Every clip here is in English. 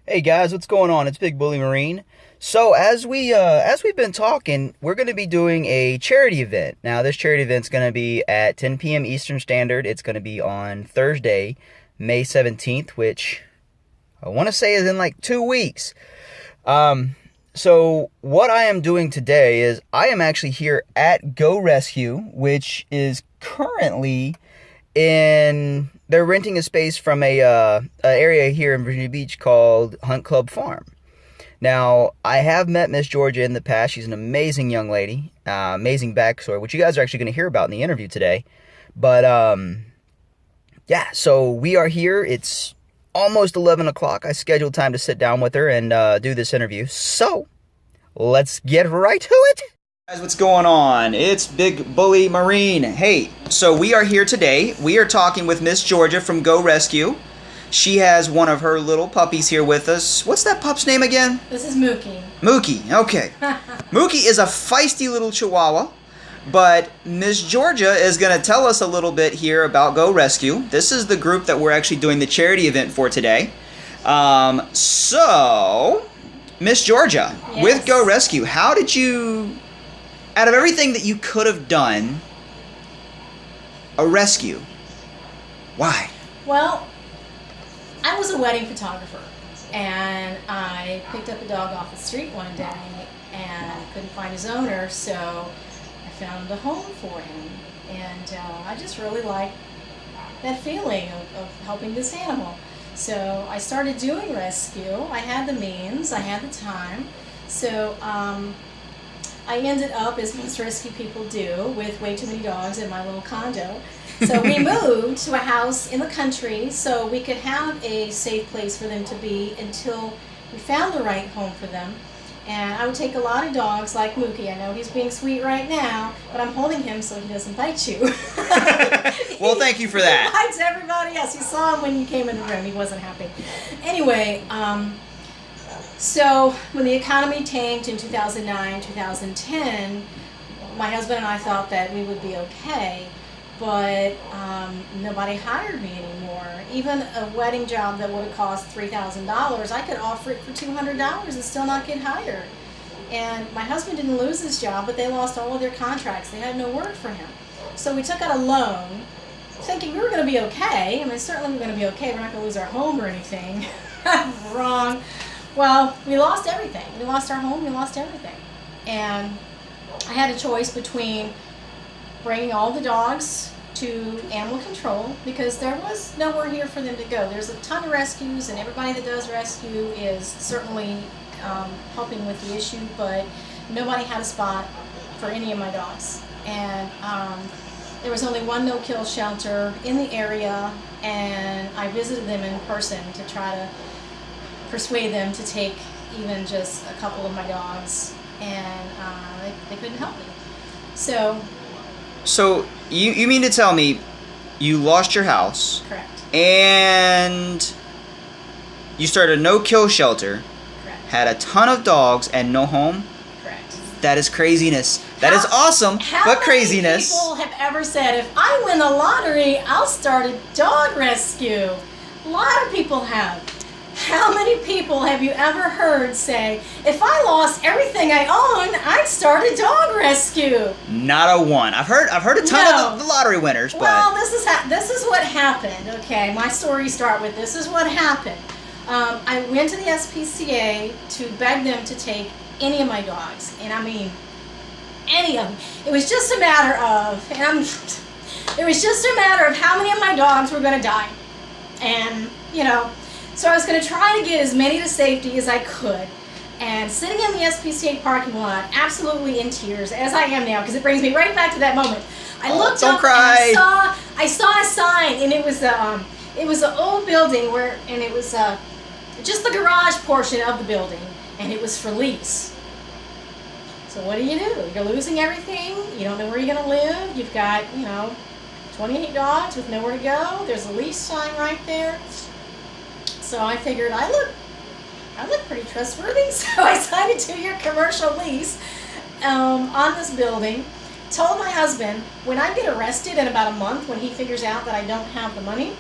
Hey guys, what's going on? It's Big Bully Marine. So as we've been talking, we're going to be doing a charity event. Now, this charity event's going to be at 10 p.m. Eastern Standard. It's going to be on Thursday, May 17th, which I want to say is in like 2 weeks. So what I am doing today is I am actually here at Go Rescue, which is currently they're renting a space from a area here in Virginia Beach called Hunt Club Farm. Now, I have met Miss Georgia in the past. She's an amazing young lady, amazing backstory, which you guys are actually going to hear about in the interview today. But yeah, so we are here. It's almost 11 o'clock. I scheduled time to sit down with her and do this interview. So let's get right to it. Guys, what's going on? It's Big Bully Marine. Hey, so we are here today. We are talking with Miss Georgia from Go Rescue. She has one of her little puppies here with us. What's that pup's name again? This is Mookie. Mookie, okay. Mookie is a feisty little chihuahua, but Miss Georgia is going to tell us a little bit here about Go Rescue. This is the group that we're actually doing the charity event for today. So, Miss Georgia, Yes. with Go Rescue, how did you, out of everything that you could have done, a rescue, why? Well, I was a wedding photographer, and I picked up a dog off the street one day and couldn't find his owner, so I found a home for him. And I just really liked that feeling of helping this animal. So I started doing rescue. I had the means, I had the time. So I ended up, as most rescue people do, with way too many dogs in my little condo. So we moved to a house in the country so we could have a safe place for them to be until we found the right home for them. And I would take a lot of dogs like Mookie. I know he's being sweet right now, but I'm holding him so he doesn't bite you. Well, thank you for that. He bites everybody else. You saw him when you came in the room. He wasn't happy. Anyway, so when the economy tanked in 2009, 2010, my husband and I thought that we would be okay, but nobody hired me anymore. Even a wedding job that would have cost $3,000, I could offer it for $200 and still not get hired. And my husband didn't lose his job, but they lost all of their contracts. They had no work for him. So we took out a loan, thinking we were going to be okay. I mean, certainly we're going to be okay. We're not going to lose our home or anything. Wrong. Well, we lost everything. We lost our home, we lost everything. And I had a choice between bringing all the dogs to animal control because there was nowhere here for them to go. There's a ton of rescues, and everybody that does rescue is certainly helping with the issue, but nobody had a spot for any of my dogs. And there was only one no-kill shelter in the area, and I visited them in person to try to persuade them to take even just a couple of my dogs, and they couldn't help me. So you mean to tell me you lost your house Correct. and you started a no-kill shelter, Correct. had a ton of dogs and no home? Correct. That is craziness. That is awesome, but craziness. How many people have ever said, if I win the lottery, I'll start a dog rescue? A lot of people have. How many people have you ever heard say, if I lost everything I own, I'd start a dog rescue? Not a one. I've heard a ton of the lottery winners, but Well, this is what happened. Okay, my story start with this is what happened. I went to the SPCA to beg them to take any of my dogs, and I mean any of them. It was just a matter of, it was just a matter of how many of my dogs were going to die, and so I was going to try to get as many to safety as I could. And sitting in the SPCA parking lot, absolutely in tears, as I am now, because it brings me right back to that moment. I looked don't up cry. and I saw a sign, and it was an old building and it was just the garage portion of the building, and it was for lease. So what do? You're losing everything. You don't know where you're going to live. You've got 28 dogs with nowhere to go. There's a lease sign right there. So I figured I look pretty trustworthy, so I signed a 2-year commercial lease on this building. Told my husband, when I get arrested in about a month, when he figures out that I don't have the money,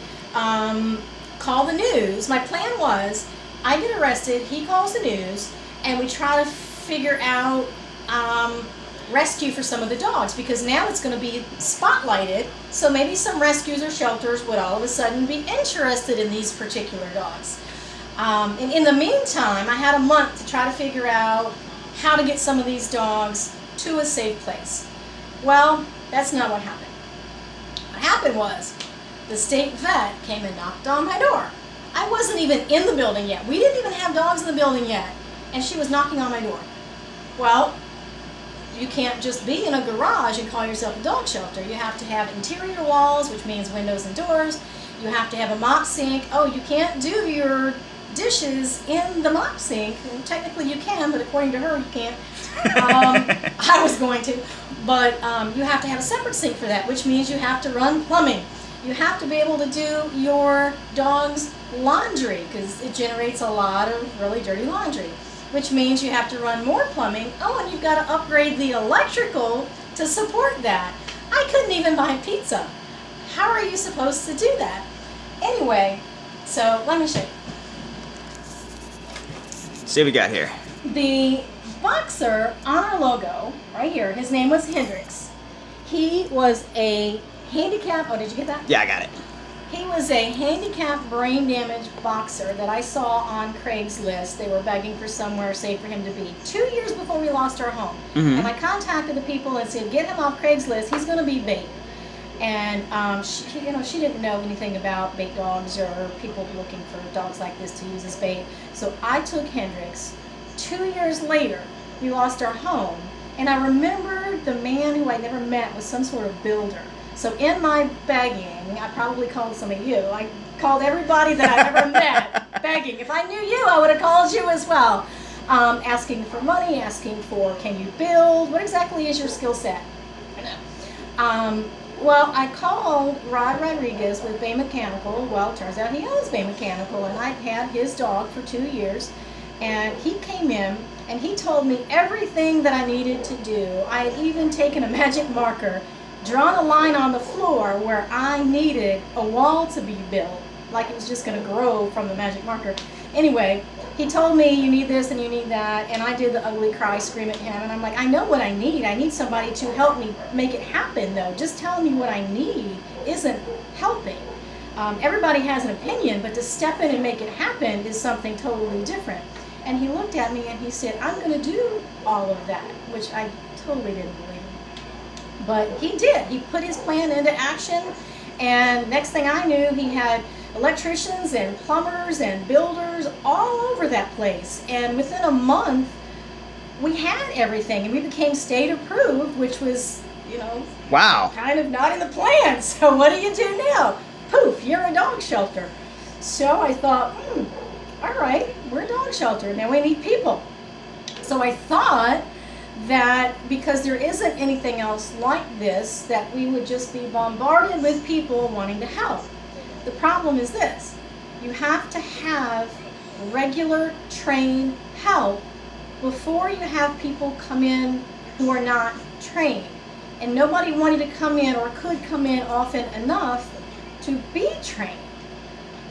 call the news. My plan was I get arrested, he calls the news, and we try to figure out rescue for some of the dogs, because now it's going to be spotlighted, so maybe some rescues or shelters would all of a sudden be interested in these particular dogs. And in the meantime, I had a month to try to figure out how to get some of these dogs to a safe place. Well, that's not what happened. What happened was the state vet came and knocked on my door. I wasn't even in the building yet. We didn't even have dogs in the building yet. And she was knocking on my door. Well, you can't just be in a garage and call yourself a dog shelter. You have to have interior walls, which means windows and doors. You have to have a mop sink. Oh, you can't do your dishes in the mop sink. And technically you can, but according to her, you can't. I was going to. But you have to have a separate sink for that, which means you have to run plumbing. You have to be able to do your dog's laundry, because it generates a lot of really dirty laundry, which means you have to run more plumbing. Oh, and you've got to upgrade the electrical to support that. I couldn't even buy pizza. How are you supposed to do that? Anyway, so let me show you. See what we got here. The boxer on our logo, right here, his name was Hendrix. He was a handicap, oh, did you get that? Yeah, I got it. He was a handicapped brain damaged boxer that I saw on Craigslist. They were begging for somewhere safe for him to be 2 years before we lost our home. Mhm. And I contacted the people and said, get him off Craigslist, he's going to be bait. And she didn't know anything about bait dogs or people looking for dogs like this to use as bait. So I took Hendrix. 2 years later, we lost our home. And I remembered the man who I never met was some sort of builder. So in my begging, I probably called some of you. I called everybody that I ever met begging. If I knew you, I would have called you as well. Asking for money, asking for, can you build? What exactly is your skill set? Well, I called Rod Rodriguez with Bay Mechanical. Well, it turns out he owns Bay Mechanical, and I'd had his dog for 2 years. And he came in, and he told me everything that I needed to do. I had even taken a magic marker, drawn a line on the floor where I needed a wall to be built, like it was just going to grow from the magic marker. Anyway, he told me, you need this and you need that, and I did the ugly cry, scream at him, and I'm like, I know what I need. I need somebody to help me make it happen, though. Just telling me what I need isn't helping. Everybody has an opinion, but to step in and make it happen is something totally different. And he looked at me and he said, I'm going to do all of that, which I totally didn't believe him. But he did. He put his plan into action, and next thing I knew, he had electricians and plumbers and builders all over that place. And within a month, we had everything, and we became state approved, which was, Wow. kind of not in the plan. So what do you do now? Poof, you're a dog shelter. So I thought, all right, we're a dog shelter. Now we need people. So I thought that because there isn't anything else like this, that we would just be bombarded with people wanting to help. The problem is this: you have to have regular trained help before you have people come in who are not trained. And nobody wanted to come in or could come in often enough to be trained.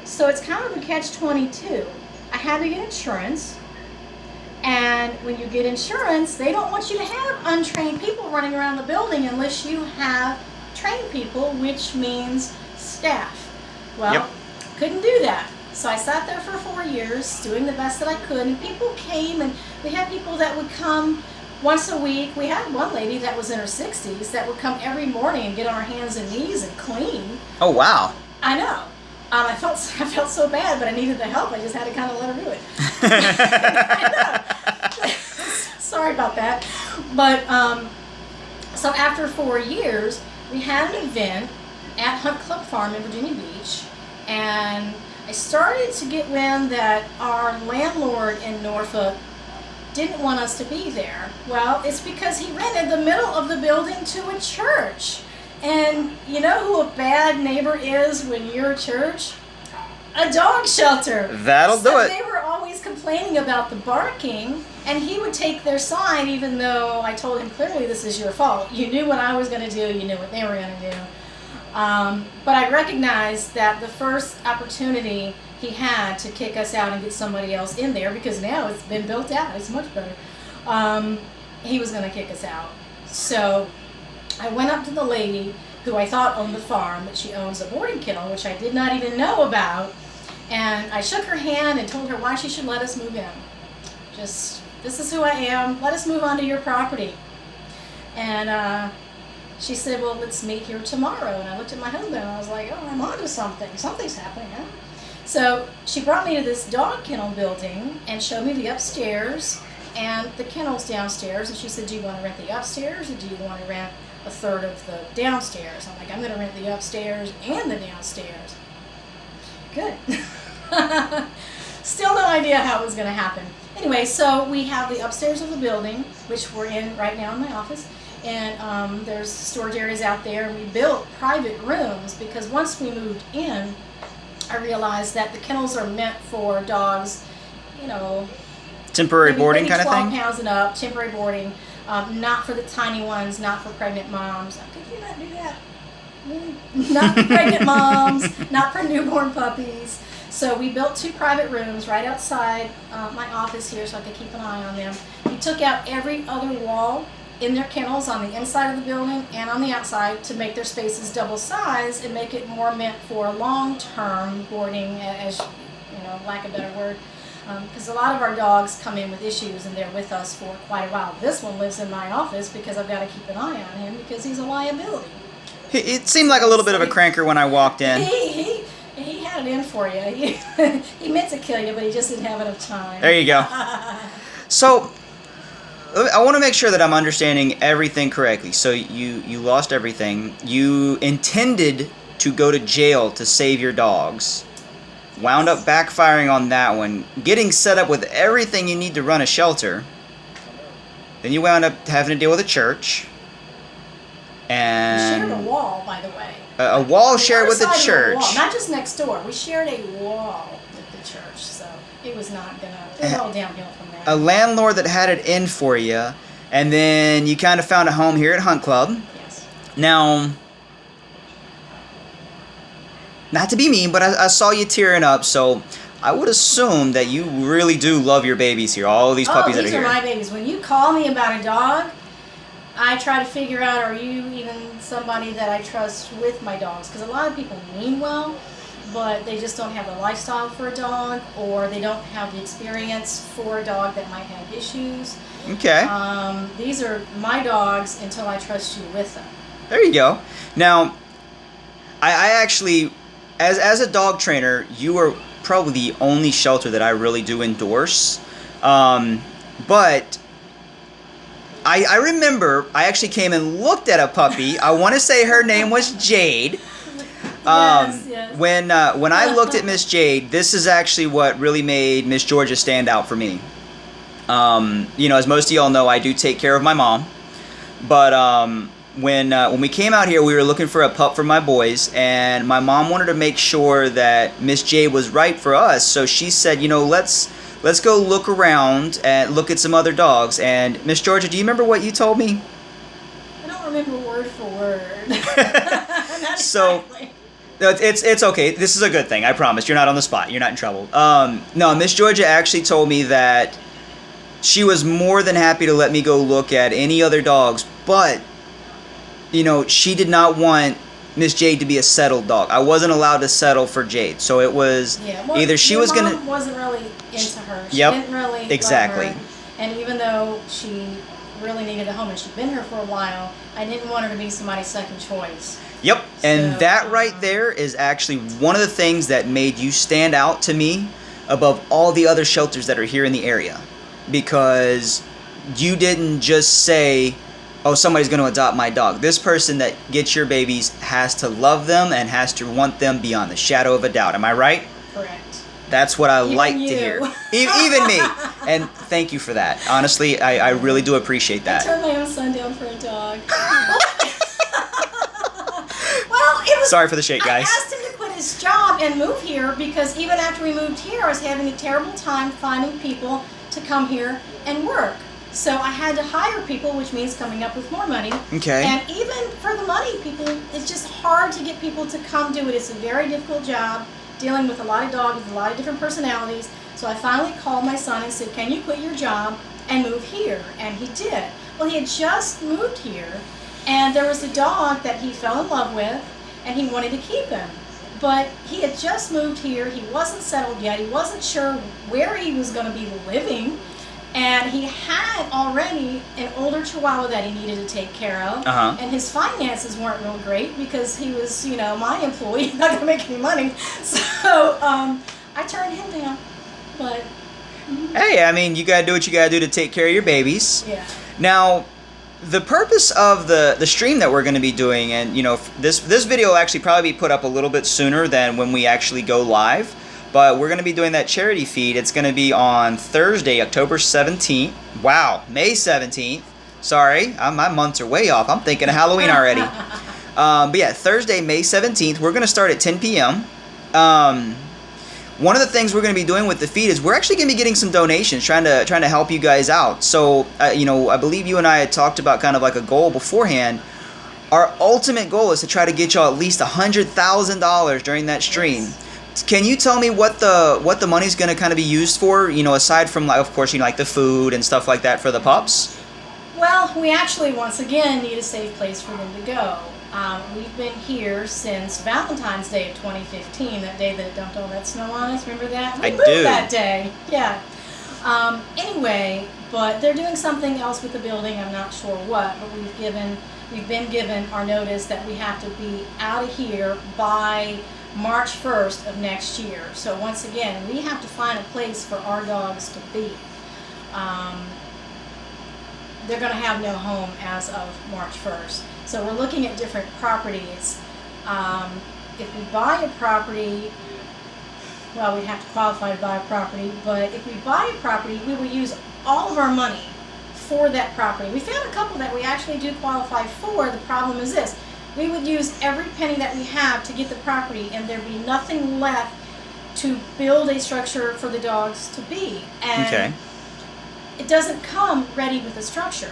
So it's kind of a catch-22. I had to get insurance. And when you get insurance, they don't want you to have untrained people running around the building unless you have trained people, which means staff. Well, Yep. couldn't do that. So I sat there for 4 years doing the best that I could, and people came, and we had people that would come once a week. We had one lady that was in her 60s that would come every morning and get on her hands and knees and clean. Oh, wow. I know. I felt so bad, but I needed the help. I just had to kind of let her do it. I know. Sorry about that. But so after 4 years, we had an event at Hunt Club Farm in Virginia Beach, and I started to get wind that our landlord in Norfolk didn't want us to be there. Well, it's because he rented the middle of the building to a church. And you know who a bad neighbor is when you're a church? A dog shelter. That'll do it. They were always complaining about the barking, and he would take their side even though I told him clearly, this is your fault. You knew what I was going to do, you knew what they were going to do. But I recognized that the first opportunity he had to kick us out and get somebody else in there, because now it's been built out. It's much better. He was going to kick us out. So I went up to the lady who I thought owned the farm, but she owns a boarding kennel, which I did not even know about. And I shook her hand and told her why she should let us move in. Just, this is who I am. Let us move onto your property. And she said, well, let's meet here tomorrow. And I looked at my husband and I was like, oh, I'm onto something. Something's happening, huh? So she brought me to this dog kennel building and showed me the upstairs and the kennels downstairs. And she said, do you want to rent the upstairs or do you want to rent a third of the downstairs? I'm like, I'm going to rent the upstairs and the downstairs. Good. Still no idea how it was going to happen. Anyway, so we have the upstairs of the building, which we're in right now in my office. And there's storage areas out there. And we built private rooms because once we moved in, I realized that the kennels are meant for dogs, you know, Temporary boarding maybe kind of 12 thing? pounds and up, temporary boarding, not for the tiny ones, not for pregnant moms. Could you not do that? Really? Not for pregnant moms, not for newborn puppies. So we built 2 private rooms right outside my office here so I could keep an eye on them. We took out every other wall in their kennels on the inside of the building and on the outside to make their spaces double size and make it more meant for long-term boarding, as you know, lack of a better word. Because a lot of our dogs come in with issues and they're with us for quite a while. This one lives in my office because I've got to keep an eye on him because he's a liability. It seemed like a little bit of a cranker when I walked in. He had it in for you. He meant to kill you, but he just didn't have enough time. There you go. So, I want to make sure that I'm understanding everything correctly. So, you lost everything. You intended to go to jail to save your dogs. Wound up backfiring on that one. Getting set up with everything you need to run a shelter. Then you wound up having to deal with a church. And we shared a wall, by the way. A wall shared with the Other side of church. wall, not just next door. We shared a wall with the church, so it was not gonna. It was all downhill from there. A landlord that had it in for you, and then you kind of found a home here at Hunt Club. Yes. Now, not to be mean, but I saw you tearing up, so I would assume that you really do love your babies here, all these puppies that are these here. are my babies. When you call me about a dog, I try to figure out, are you even somebody that I trust with my dogs? Because a lot of people mean well, but they just don't have the lifestyle for a dog, or they don't have the experience for a dog that might have issues. Okay. These are my dogs until I trust you with them. There you go. Now, I actually, as a dog trainer, you are probably the only shelter that I really do endorse. But I remember I actually came and looked at a puppy. I want to say her name was Jade. Yes. When I looked at Miss Jade, this is actually what really made Miss Georgia stand out for me. You know, as most of y'all know, I do take care of my mom. But when we came out here, we were looking for a pup for my boys, and my mom wanted to make sure that Miss Jade was right for us. So she said, you know, let's go look around and look at some other dogs. And Miss Georgia, do you remember what you told me? I don't remember word for word. Not So- exactly. No, it's okay. This is a good thing. I promise. You're not on the spot. You're not in trouble. No, Miss Georgia actually told me that she was more than happy to let me go look at any other dogs, but you know, she did not want Miss Jade to be a settled dog. I wasn't allowed to settle for Jade, so it was either she your was mom gonna. wasn't really into her. She Yep, didn't really exactly. love her. And even though she really needed a home and she'd been here for a while, I didn't want her to be somebody's second choice. Yep, and So, that right there is actually one of the things that made you stand out to me above all the other shelters that are here in the area, because you didn't just say, oh, somebody's going to adopt my dog. This person that gets your babies has to love them and has to want them beyond the shadow of a doubt. Am I right? Correct. That's what I like to you. hear. Even me. And thank you for that. Honestly, I really do appreciate I that. turned my own son down for a dog. Well, it was. Sorry for the shake, I guys. asked him to quit his job and move here because even after we moved here, I was having a terrible time finding people to come here and work. So I had to hire people, which means coming up with more money. Okay. And even for the money, it's just hard to get people to come do it. It's a very difficult job. dealing with a lot of dogs with a lot of different personalities. So I finally called my son and said, can you quit your job and move here? And he did. Well, he had just moved here, and there was a dog that he fell in love with, and he wanted to keep him. But he had just moved here, he wasn't settled yet, he wasn't sure where he was going to be living, and he had already an older Chihuahua that he needed to take care of, and his finances weren't real great because he was, you know, my employee, not going to make any money. So I turned him down. But hey, I mean, you got to do what you got to do to take care of your babies. yeah. Now, the purpose of the stream that we're going to be doing, and you know, this video will actually probably be put up a little bit sooner than when we actually go live, but we're going to be doing that charity feed. It's going to be on Thursday, October 17th. Wow, May 17th. Sorry, my months are way off. I'm thinking of Halloween already. But yeah, Thursday, May 17th. We're going to start at 10 p.m. One of the things we're going to be doing with the feed is we're actually going to be getting some donations, trying to help you guys out. So, you know, I believe you and I had talked about kind of like a goal beforehand. Our ultimate goal is to try to get y'all at least $100,000 during that stream. Yes. Can you tell me what the money's going to kind of be used for? You know, aside from, like, of course, you know, like the food and stuff like that for the pups. Well, we actually once again need a safe place for them to go. We've been here since Valentine's Day of 2015, that day that it dumped all that snow on us. Remember that? We moved that day. Yeah. Anyway, but they're doing something else with the building. I'm not sure what, but we've been given our notice that we have to be out of here by March 1st of next year. So once again, we have to find a place for our dogs to be. They're going to have no home as of March 1st. So we're looking at different properties. If we buy a property, well, we'd have to qualify to buy a property, but if we buy a property, we will use all of our money for that property. We found a couple that we actually do qualify for. The problem is this: we would use every penny that we have to get the property, and there'd be nothing left to build a structure for the dogs to be. And okay. It doesn't come ready with a structure.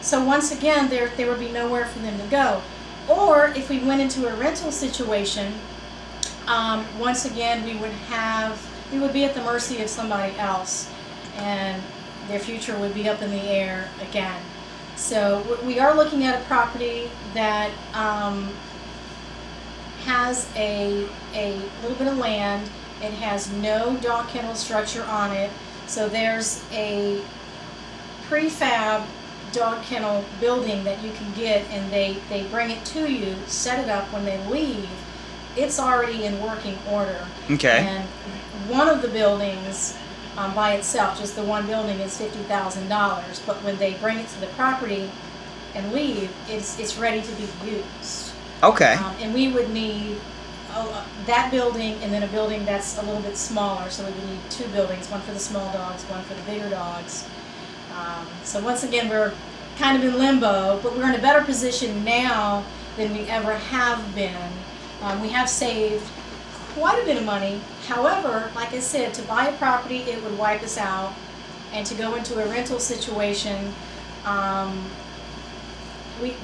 So once again, there would be nowhere for them to go. Or if we went into a rental situation, once again we would be at the mercy of somebody else, and their future would be up in the air again. So we are looking at a property that has a little bit of land. It has no dog kennel structure on it. So there's a prefab dog kennel building that you can get, and they bring it to you, set it up. When they leave, it's already in working order. Okay. And one of the buildings by itself, just the one building, is $50,000. But when they bring it to the property and leave, it's ready to be used. Okay. And we would need that building, and then a building that's a little bit smaller. So we would need two buildings, one for the small dogs, one for the bigger dogs. So once again, we're kind of in limbo, but we're in a better position now than we ever have been. We have saved quite a bit of money. However, like I said, to buy a property, it would wipe us out. And to go into a rental situation,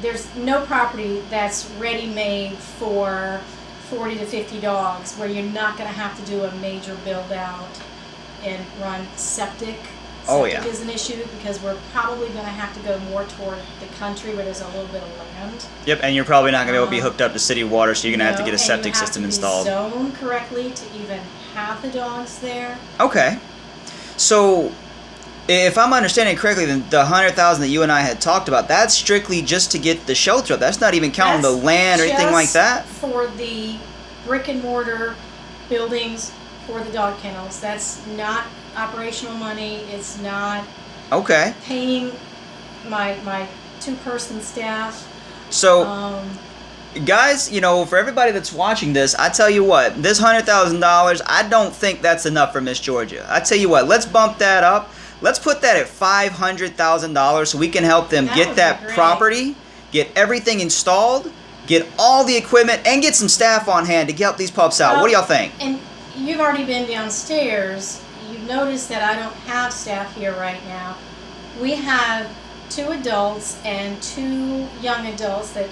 there's no property that's ready-made for 40 to 50 dogs, where you're not going to have to do a major build-out and run septic. Oh, yeah. Septic is an issue because we're probably going to have to go more toward the country where there's a little bit of land. Yep, and you're probably not going to be able to be hooked up to city water, so you're going to have to get a septic system installed. And you have to be zoned correctly to even have the dogs there. Okay. So, if I'm understanding correctly, then the $100,000 that you and I had talked about, that's strictly just to get the shelter up. That's not even counting the land or anything like that? For the brick and mortar buildings for the dog kennels. That's not operational money. It's not paying my two-person staff. So, guys, you know, for everybody that's watching this, I tell you what, this $100,000, I don't think that's enough for Miss Georgia. I tell you what, let's bump that up. Let's put that at $500,000 so we can help them get that property, get everything installed, get all the equipment, and get some staff on hand to help these pups out. What do y'all think? And you've already been downstairs. You've noticed that I don't have staff here right now. We have 2 adults and 2 young adults that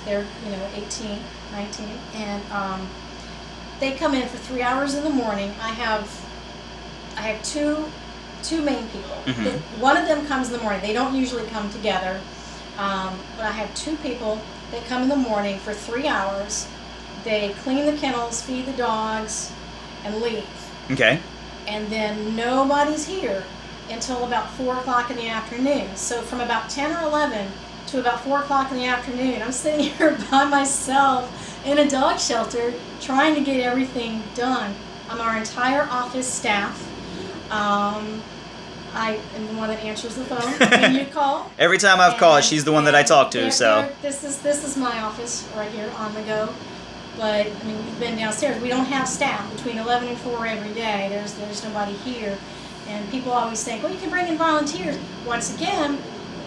they're 18, 19, and they come in for 3 hours in the morning. I have two main people. One of them comes in the morning. They don't usually come together, but I have two people that come in the morning for 3 hours. They clean the kennels, feed the dogs, and leave. Okay. And then nobody's here until about 4 o'clock in the afternoon. So from about 10 or 11 to about 4 o'clock in the afternoon, I'm sitting here by myself in a dog shelter trying to get everything done. I'm our entire office staff. I am the one that answers the phone when you call. Every time I've called, she's the one that I talk to. So this is my office right here on the go. But I mean, we've been downstairs. We don't have staff between 11 and 4 every day. There's nobody here, and people always think, well, you can bring in volunteers. Once again,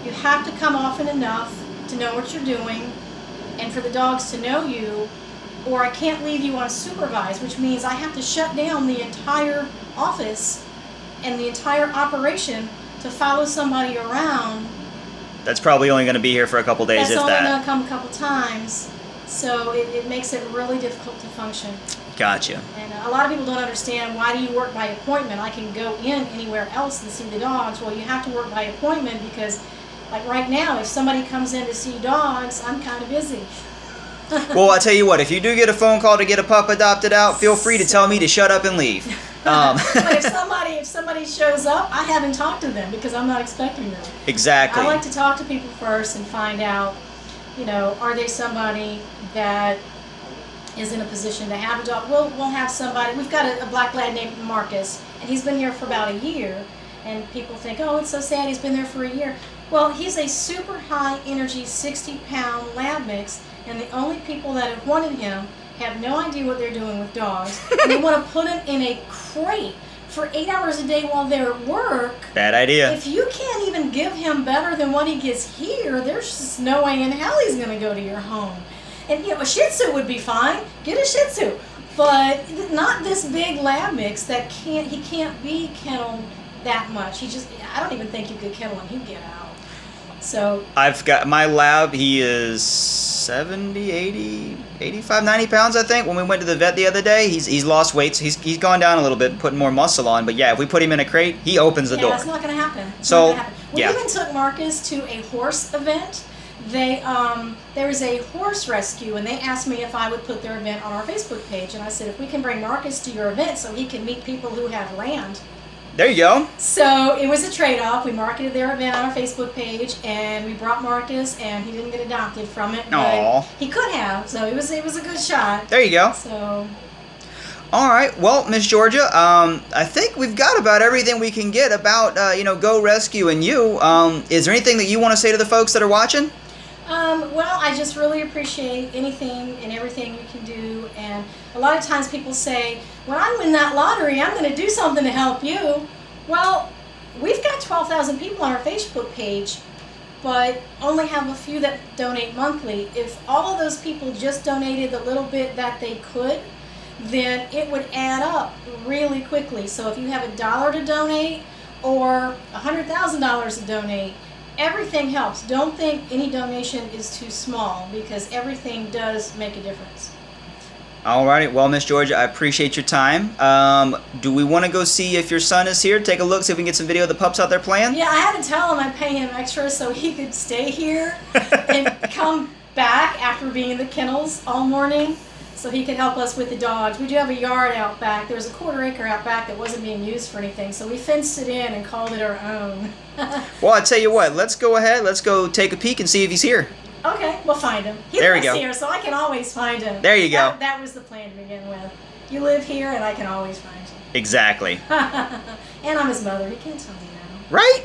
you have to come often enough to know what you're doing, and for the dogs to know you. Or I can't leave you unsupervised, which means I have to shut down the entire office and the entire operation to follow somebody around. that's probably only going to be here for a couple days, That's if only that. going to come a couple times. So it makes it really difficult to function. Gotcha. And a lot of people don't understand, why do you work by appointment? I can go in anywhere else and see the dogs. Well, you have to work by appointment because, like right now, if somebody comes in to see dogs, I'm kind of busy. Well, I tell you what, if you do get a phone call to get a pup adopted out, feel free to tell me to shut up and leave. But if somebody shows up, I haven't talked to them because I'm not expecting them. Exactly. I like to talk to people first and find out, are they somebody that is in a position to have a dog? We'll have somebody. We've got a black lad named Marcus, and he's been here for about a year. And people think, oh, it's so sad he's been there for a year. Well, he's a super high energy 60-pound lab mix, and the only people that have wanted him have no idea what they're doing with dogs. And they want to put him in a crate for 8 hours a day while they're at work. Bad idea. If you can't even give him better than what he gets here, there's just no way in hell he's going to go to your home. And a Shih Tzu would be fine. Get a Shih Tzu, but not this big lab mix that he can't be kenneled that much. I don't even think you could kennel him. He'd get out. So I've got my lab. He is 70, 80, 85, 90 pounds, I think. When we went to the vet the other day, he's lost weight. So he's gone down a little bit, putting more muscle on. But yeah, if we put him in a crate, he opens the door. It's not going to happen. We yeah. even took Marcus to a horse event. There was a horse rescue, and they asked me if I would put their event on our Facebook page. And I said, if we can bring Marcus to your event so he can meet people who have land. There you go. So it was a trade-off. We marketed their event on our Facebook page, and we brought Marcus, and he didn't get adopted from it. Aww. But he could have, so it was a good shot. There you go. So. All right. Well, Miss Georgia, I think we've got about everything we can get about Go Rescue and you. Is there anything that you want to say to the folks that are watching? Well, I just really appreciate anything and everything you can do. And a lot of times people say, when I win that lottery, I'm going to do something to help you. Well, we've got 12,000 people on our Facebook page, but only have a few that donate monthly. If all of those people just donated the little bit that they could, then it would add up really quickly. So if you have $1 to donate or $100,000 to donate, everything helps. Don't think any donation is too small, because everything does make a difference. All righty. Well, Miss Georgia, I appreciate your time. Do we want to go see if your son is here? Take a look, see if we can get some video of the pups out there playing? Yeah, I had to tell him I'd pay him extra so he could stay here and come back after being in the kennels all morning so he could help us with the dogs. We do have a yard out back. There's a 1/4 acre out back that wasn't being used for anything, so we fenced it in and called it our own. Well, I tell you what, let's go ahead. Let's go take a peek and see if he's here. Okay, we'll find him. He There we lives go. here, so I can always find him. There you go. That was the plan to begin with. You live here, and I can always find you. Exactly. And I'm his mother. He can't tell me no. Right?